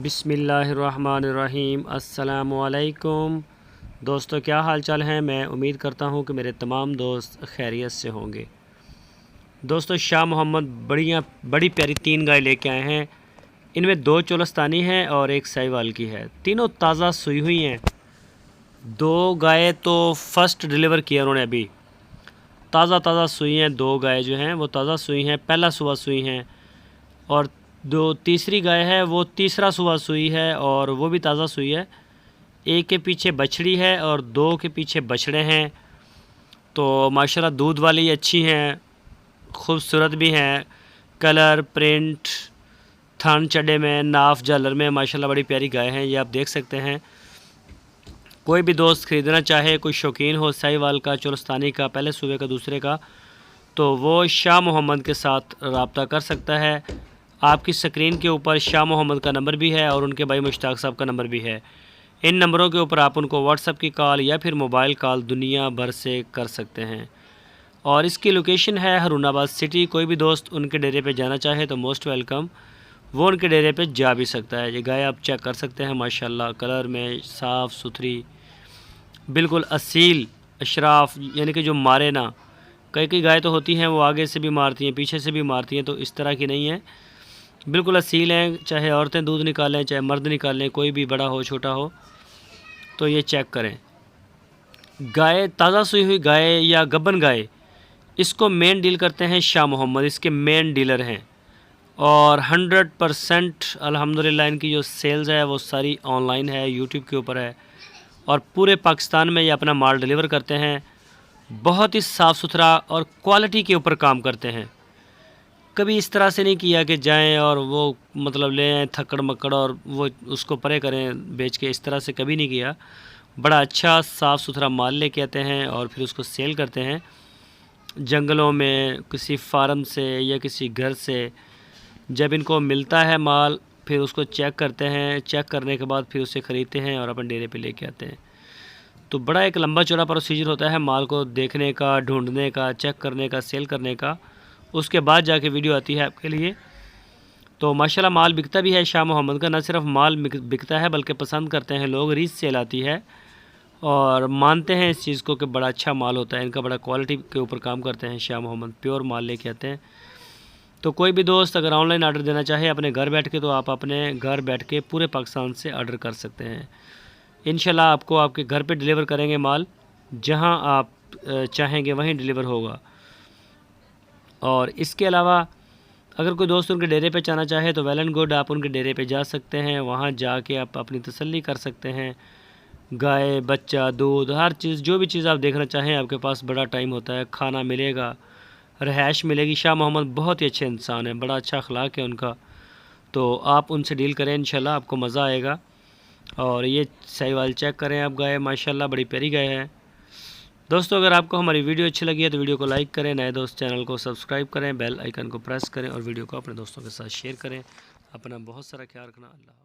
बिस्मिल्लाहिर्रहमानिर्रहीम। अस्सलामुअलैकुम दोस्तों, क्या हाल चाल हैं। मैं उम्मीद करता हूं कि मेरे तमाम दोस्त खैरियत से होंगे। दोस्तों, शाह मोहम्मद बड़ी प्यारी 3 गाय लेके आए हैं। इनमें 2 चोलस्तानी हैं और 1 साहिवाल की है। तीनों ताज़ा सूई हुई हैं। 2 गाय तो फर्स्ट डिलीवर किया उन्होंने, अभी ताज़ा सूई हैं। 2 गाय जो हैं वो ताज़ा सूई हैं, पहला सुबह सूई हैं। और तीसरी गाय है वो तीसरा सुबह सूई है और वो भी ताज़ा सूई है। 1 के पीछे बछड़ी है और 2 के पीछे बछड़े हैं। तो माशाल्लाह दूध वाली अच्छी हैं, खूबसूरत भी हैं। कलर, प्रिंट, थान चढ़े में, नाफ झालर में माशाल्लाह बड़ी प्यारी गाय हैं। ये आप देख सकते हैं। कोई भी दोस्त ख़रीदना चाहे, कोई शौकीन हो साहिवाल का, चोलस्तानी का, पहले सूबे का, दूसरे का, तो वो शाह मोहम्मद के साथ रब्ता कर सकता है। आपकी स्क्रीन के ऊपर शाह मोहम्मद का नंबर भी है और उनके भाई मुश्ताक साहब का नंबर भी है। इन नंबरों के ऊपर आप उनको व्हाट्सएप की कॉल या फिर मोबाइल कॉल दुनिया भर से कर सकते हैं। और इसकी लोकेशन है हारूनाबाद सिटी। कोई भी दोस्त उनके डेरे पे जाना चाहे तो मोस्ट वेलकम, वो उनके डेरे पे जा भी सकता है। ये गाय आप चेक कर सकते हैं, माशाल्लाह कलर में साफ़ सुथरी, बिल्कुल असील अशराफ, यानी कि जो मारे ना। कई गाय तो होती हैं वो आगे से भी मारती हैं, पीछे से भी मारती हैं, तो इस तरह की नहीं है, बिल्कुल असील हैं। चाहे औरतें दूध निकालें, चाहे मर्द निकालें, कोई भी बड़ा हो छोटा हो, तो ये चेक करें। गाय ताज़ा सूई हुई गाय या गब्बन गाय, इसको मेन डील करते हैं शाह मोहम्मद, इसके मेन डीलर हैं। और 100% अल्हम्दुलिल्लाह इनकी जो सेल्स है वो सारी ऑनलाइन है, यूट्यूब के ऊपर है। और पूरे पाकिस्तान में ये अपना माल डिलीवर करते हैं। बहुत ही साफ़ सुथरा और क्वालिटी के ऊपर काम करते हैं। कभी इस तरह से नहीं किया कि जाएं और वो मतलब ले आएँ थक्कड़ मक्कड़ और वो उसको परे करें बेच के, इस तरह से कभी नहीं किया। बड़ा अच्छा साफ़ सुथरा माल लेके आते हैं और फिर उसको सेल करते हैं। जंगलों में, किसी फार्म से या किसी घर से जब इनको मिलता है माल, फिर उसको चेक करते हैं। चेक करने के बाद फिर उसे ख़रीदते हैं और अपने डेरे पे लेके आते हैं। तो बड़ा एक लंबा चौड़ा प्रोसीजर होता है माल को देखने का, ढूंढने का, चेक करने का, सेल करने का। उसके बाद जाके वीडियो आती है आपके लिए। तो माशाल्लाह माल बिकता भी है शाह मोहम्मद का। न सिर्फ माल बिकता है बल्कि पसंद करते हैं लोग, रीच सेल आती है और मानते हैं इस चीज़ को कि बड़ा अच्छा माल होता है इनका। बड़ा क्वालिटी के ऊपर काम करते हैं शाह मोहम्मद, प्योर माल लेके आते हैं। तो कोई भी दोस्त अगर ऑनलाइन आर्डर देना चाहे अपने घर बैठ के, तो आप अपने घर बैठ के पूरे पाकिस्तान से आर्डर कर सकते हैं। इंशाल्लाह आपको आपके घर पे डिलीवर करेंगे माल, जहां आप चाहेंगे वहीं डिलीवर होगा। और इसके अलावा अगर कोई दोस्त उनके डेरे पे जाना चाहे तो वेल एंड गुड, आप उनके डेरे पे जा सकते हैं। वहाँ जाके आप अपनी तसल्ली कर सकते हैं। गाय, बच्चा, दूध, हर चीज़, जो भी चीज़ आप देखना चाहें, आपके पास बड़ा टाइम होता है। खाना मिलेगा, रहायश मिलेगी। शाह मोहम्मद बहुत ही अच्छे इंसान हैं, बड़ा अच्छा अखलाक है उनका। तो आप उनसे डील करें, इंशाल्लाह आपको मज़ा आएगा। और ये साहिवाल चेक करें आप गाय, माशाल्लाह बड़ी प्यारी गाय है। दोस्तों, अगर आपको हमारी वीडियो अच्छी लगी है तो वीडियो को लाइक करें, नए दोस्त चैनल को सब्सक्राइब करें, बेल आइकन को प्रेस करें और वीडियो को अपने दोस्तों के साथ शेयर करें। अपना बहुत सारा ख्याल रखना। अल्लाह।